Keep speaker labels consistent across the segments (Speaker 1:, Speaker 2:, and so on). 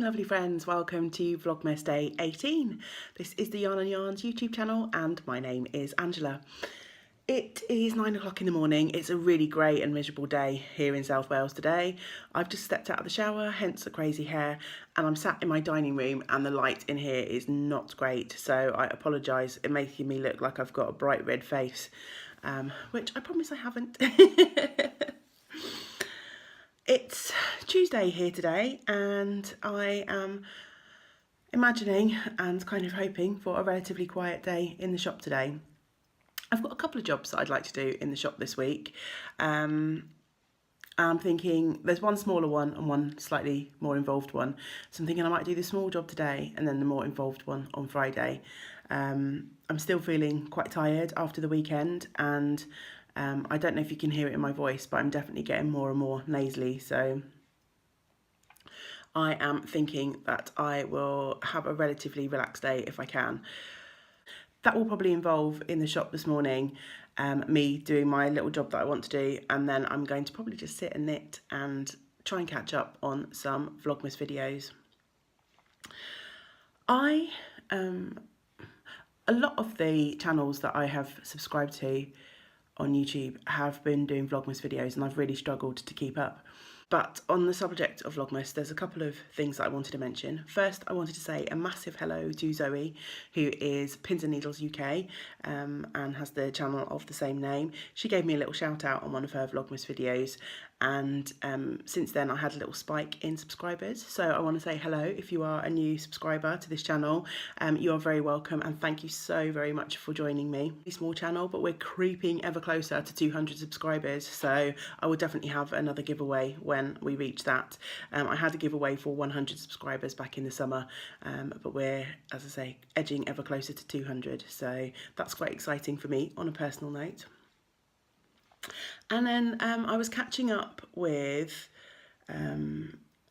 Speaker 1: lovely friends, welcome to Vlogmas Day 18. This is the Yarn and Yarns YouTube channel and my name is Angela. It is 9 o'clock in the morning. It's a really grey and miserable day here in South Wales today. I've just stepped out of the shower, hence the crazy hair, and I'm sat in my dining room and the light in here is not great, so I apologise. It's making me look like I've got a bright red face, which I promise I haven't. It's Tuesday here today and I am imagining and kind of hoping for a relatively quiet day in the shop today. I've got a couple of jobs that I'd like to do in the shop this week. I'm thinking there's one smaller one and one slightly more involved one. So I'm thinking I might do the small job today and then the more involved one on Friday. I'm still feeling quite tired after the weekend and I don't know if you can hear it in my voice, but I'm definitely getting more and more nasally. So I am thinking that I will have a relatively relaxed day if I can. That will probably involve in the shop this morning, me doing my little job that I want to do, and then I'm going to probably just sit and knit and try and catch up on some Vlogmas videos. A lot of the channels that I have subscribed to on YouTube have been doing Vlogmas videos and I've really struggled to keep up. But on the subject of Vlogmas, there's a couple of things that I wanted to mention. First, I wanted to say a massive hello to Zoe, who is Pins and Needles UK and has the channel of the same name. She gave me a little shout out on one of her Vlogmas videos, and since then I had a little spike in subscribers. So I want to say hello if you are a new subscriber to this channel. You are very welcome and thank you so very much for joining me. A small channel, but we're creeping ever closer to 200 subscribers, so I will definitely have another giveaway when we reach that. I had a giveaway for 100 subscribers back in the summer, but we're, as I say, edging ever closer to 200, so that's quite exciting for me on a personal note. And then I was catching up with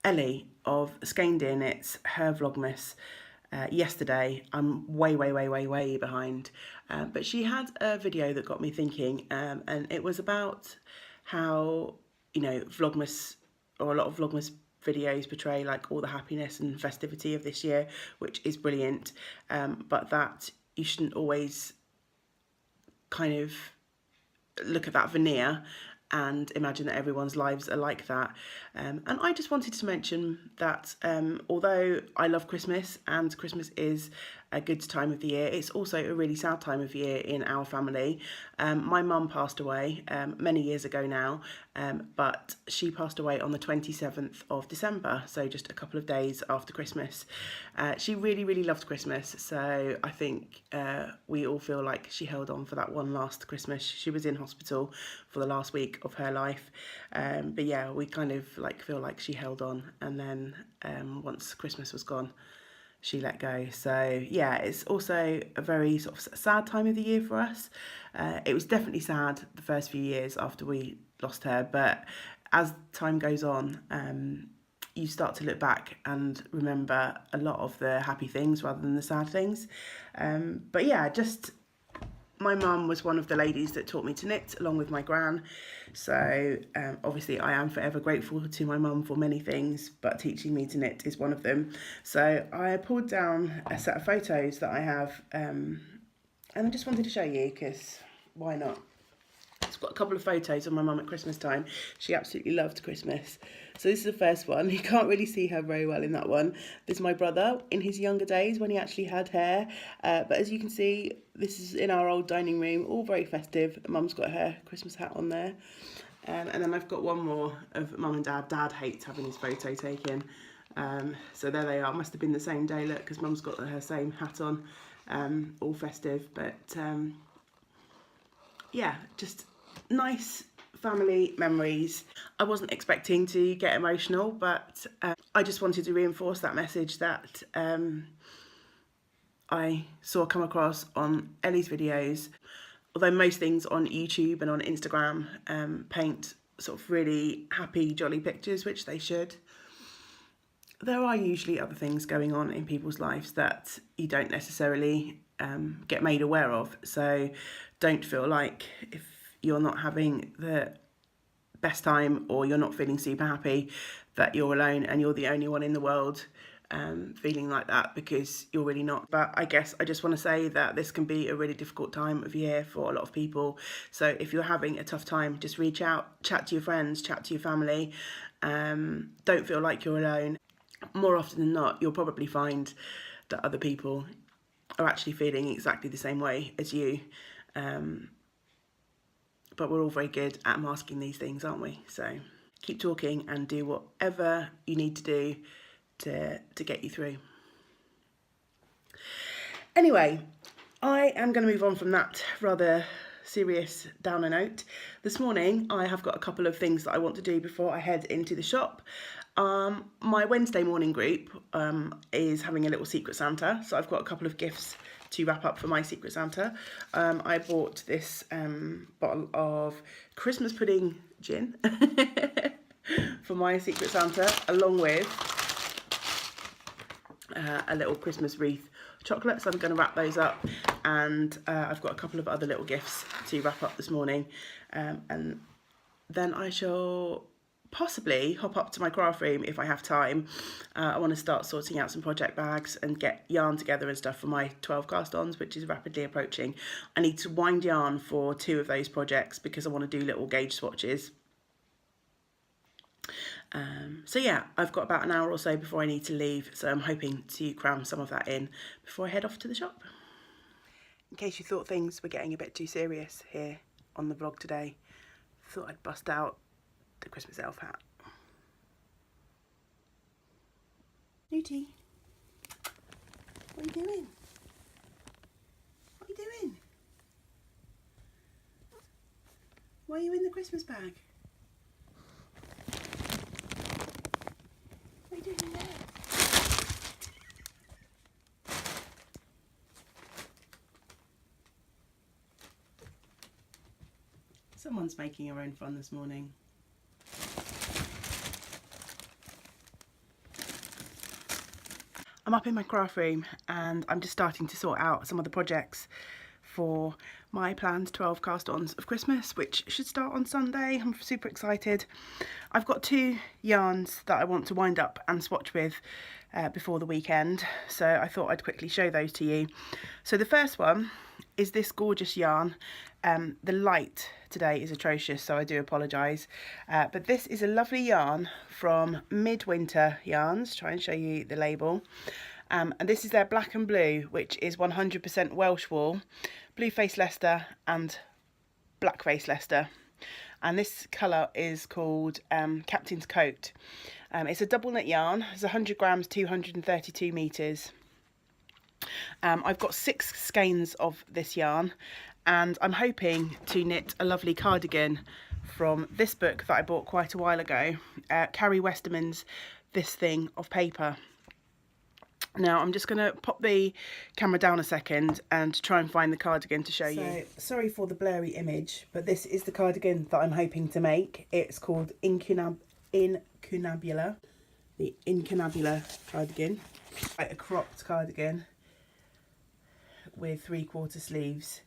Speaker 1: Ellie of Skein. It's her Vlogmas yesterday. I'm way behind, but she had a video that got me thinking, and it was about how, you know, Vlogmas, or a lot of Vlogmas videos portray like all the happiness and festivity of this year, which is brilliant, but that you shouldn't always kind of look at that veneer and imagine that everyone's lives are like that. And I just wanted to mention that although I love Christmas and Christmas is a good time of the year, it's also a really sad time of year in our family. My mum passed away many years ago now, but she passed away on the 27th of December, so just a couple of days after Christmas. She really loved Christmas, so I think we all feel like she held on for that one last Christmas. She was in hospital for the last week of her life, but yeah, we kind of like feel like she held on, and then once Christmas was gone, she let go. So yeah, it's also a very sort of sad time of the year for us. It was definitely sad the first few years after we lost her, but as time goes on, you start to look back and remember a lot of the happy things rather than the sad things. But yeah, just my mum was one of the ladies that taught me to knit along with my gran, so obviously I am forever grateful to my mum for many things, but teaching me to knit is one of them. So I pulled down a set of photos that I have, and I just wanted to show you because why not? It's got a couple of photos of my mum at Christmas time. She absolutely loved Christmas. So this is the first one. You can't really see her very well in that one. This is my brother in his younger days when he actually had hair. But as you can see, this is in our old dining room, all very festive. Mum's got her Christmas hat on there. And then I've got one more of Mum and Dad. Dad hates having his photo taken. So there they are. Must have been the same day, look, because Mum's got her same hat on, all festive. But yeah, just nice family memories. I wasn't expecting to get emotional, but I just wanted to reinforce that message that I saw come across on Ellie's videos. Although most things on YouTube and on Instagram paint sort of really happy, jolly pictures, which they should, there are usually other things going on in people's lives that you don't necessarily get made aware of. So don't feel like if you're not having the best time or you're not feeling super happy that you're alone and you're the only one in the world feeling like that, because you're really not. But I guess I just want to say that this can be a really difficult time of year for a lot of people. So if you're having a tough time, just reach out, chat to your friends, chat to your family. Don't feel like you're alone. More often than not, you'll probably find that other people are actually feeling exactly the same way as you. But we're all very good at masking these things, aren't we? So keep talking and do whatever you need to do to get you through. Anyway, I am going to move on from that rather serious downer note. This morning I have got a couple of things that I want to do before I head into the shop. My Wednesday morning group is having a little Secret Santa, so I've got a couple of gifts to wrap up for my Secret Santa. I bought this bottle of Christmas pudding gin for my Secret Santa, along with a little Christmas wreath chocolate, so I'm going to wrap those up, and I've got a couple of other little gifts to wrap up this morning, and then I shall possibly hop up to my craft room if I have time. I want to start sorting out some project bags and get yarn together and stuff for my 12 cast-ons, which is rapidly approaching. I need to wind yarn for 2 of those projects because I want to do little gauge swatches. So yeah, I've got about an hour or so before I need to leave, so I'm hoping to cram some of that in before I head off to the shop. In case you thought things were getting a bit too serious here on the vlog today, thought I'd bust out the Christmas elf hat. Newtie, what are you doing? What are you doing? Why are you in the Christmas bag? What are you doing there? Someone's making her own fun this morning. I'm up in my craft room and I'm just starting to sort out some of the projects for my planned 12 cast-ons of Christmas, which should start on Sunday. I'm super excited. I've got 2 yarns that I want to wind up and swatch with before the weekend, so I thought I'd quickly show those to you. So the first one is this gorgeous yarn. The light today is atrocious, so I do apologise, but this is a lovely yarn from Midwinter Yarns. Try and show you the label. And this is their black and blue, which is 100% Welsh wool, blue face Leicester and black face Leicester. And this colour is called Captain's Coat. It's a double knit yarn. It's 100 grams, 232 metres. I've got 6 skeins of this yarn, and I'm hoping to knit a lovely cardigan from this book that I bought quite a while ago, Carrie Westerman's This Thing of Paper. Now I'm just going to pop the camera down a second and try and find the cardigan to show you. Sorry for the blurry image, but this is the cardigan that I'm hoping to make. It's called Incunabula, the Incunabula cardigan. A cropped cardigan with 3/4 sleeves.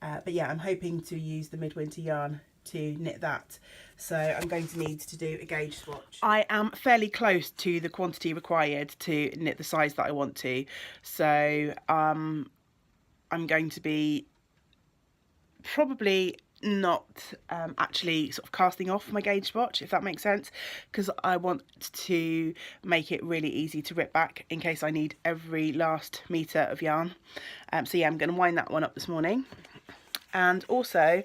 Speaker 1: But yeah, I'm hoping to use the Midwinter yarn to knit that, so I'm going to need to do a gauge swatch. I am fairly close to the quantity required to knit the size that I want to, so I'm going to be probably not actually sort of casting off my gauge swatch, if that makes sense, because I want to make it really easy to rip back in case I need every last metre of yarn. So yeah, I'm going to wind that one up this morning. And also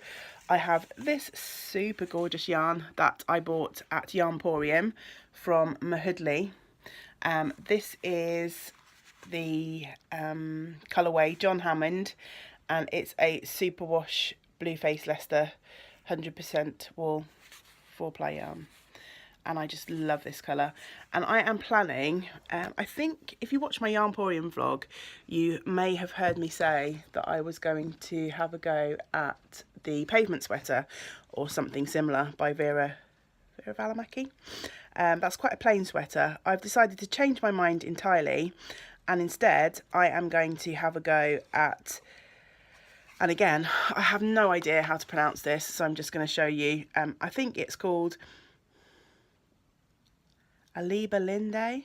Speaker 1: I have this super gorgeous yarn that I bought at Yarnporium from Mahudley. This is the colourway John Hammond, and it's a superwash blue face Leicester 100% wool 4-ply yarn, and I just love this colour. And I am planning, I think if you watch my Yarnporium vlog, you may have heard me say that I was going to have a go at the Pavement Sweater or something similar by Vera Valimaki. That's quite a plain sweater. I've decided to change my mind entirely, and instead I am going to have a go at, and again I have no idea how to pronounce this, so I'm just going to show you. I think it's called Aliba Linde.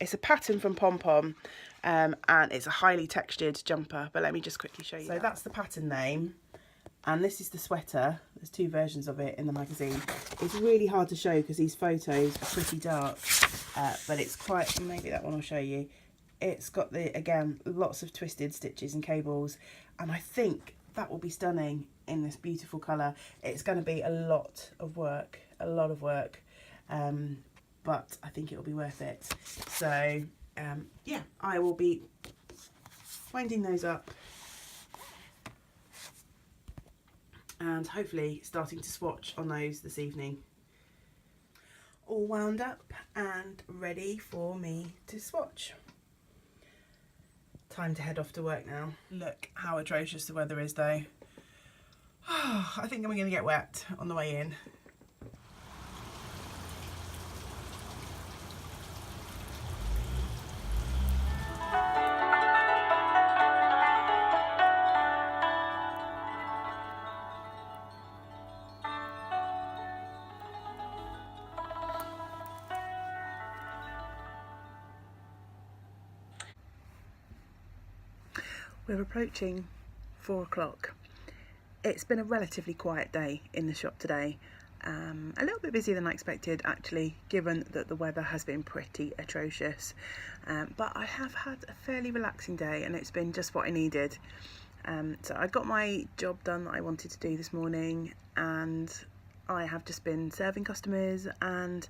Speaker 1: It's a pattern from Pom Pom, and it's a highly textured jumper, but let me just quickly show you. So that's the pattern name, and this is the sweater. There's 2 versions of it in the magazine. It's really hard to show because these photos are pretty dark, but it's quite, maybe that one I'll show you. It's got the, again, lots of twisted stitches and cables, and I think that will be stunning in this beautiful colour. It's going to be a lot of work, but I think it'll be worth it. So yeah, I will be winding those up and hopefully starting to swatch on those this evening. All wound up and ready for me to swatch. Time to head off to work now. Look how atrocious the weather is though. I think I'm going to get wet on the way in. We're approaching 4 o'clock. It's been a relatively quiet day in the shop today. A little bit busier than I expected actually, given that the weather has been pretty atrocious. But I have had a fairly relaxing day and it's been just what I needed. So I got my job done that I wanted to do this morning, and I have just been serving customers and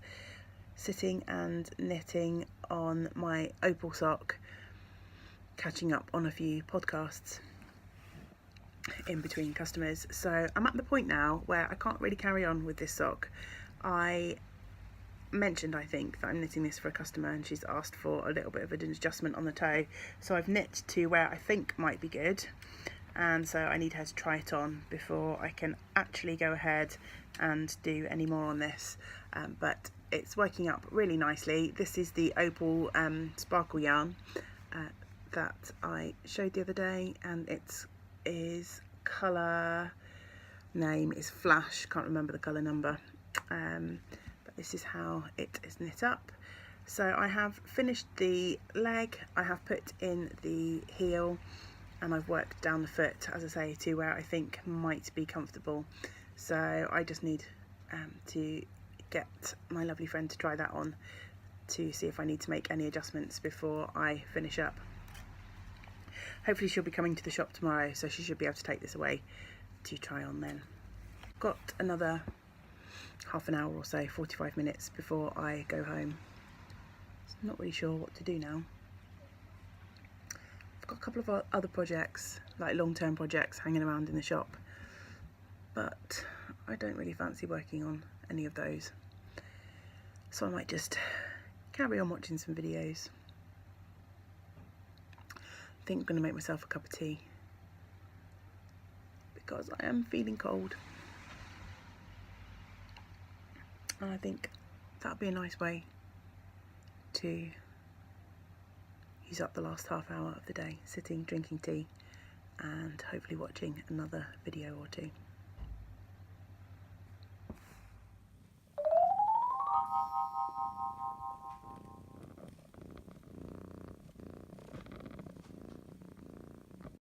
Speaker 1: sitting and knitting on my opal sock, catching up on a few podcasts in between customers. So I'm at the point now where I can't really carry on with this sock. I mentioned, I think, that I'm knitting this for a customer and she's asked for a little bit of an adjustment on the toe, so I've knit to where I think might be good, and so I need her to try it on before I can actually go ahead and do any more on this. But it's working up really nicely. This is the opal sparkle yarn that I showed the other day, and its colour name is Flash, can't remember the colour number, but this is how it is knit up. So I have finished the leg, I have put in the heel, and I've worked down the foot, as I say, to where I think might be comfortable. So I just need to get my lovely friend to try that on to see if I need to make any adjustments before I finish up. Hopefully she'll be coming to the shop tomorrow, so she should be able to take this away to try on then. Got another half an hour or so, 45 minutes before I go home. So I'm not really sure what to do now. I've got a couple of other projects, like long-term projects, hanging around in the shop, but I don't really fancy working on any of those. So I might just carry on watching some videos. I think I'm going to make myself a cup of tea because I am feeling cold, and I think that'd be a nice way to use up the last half hour of the day, sitting, drinking tea and hopefully watching another video or two.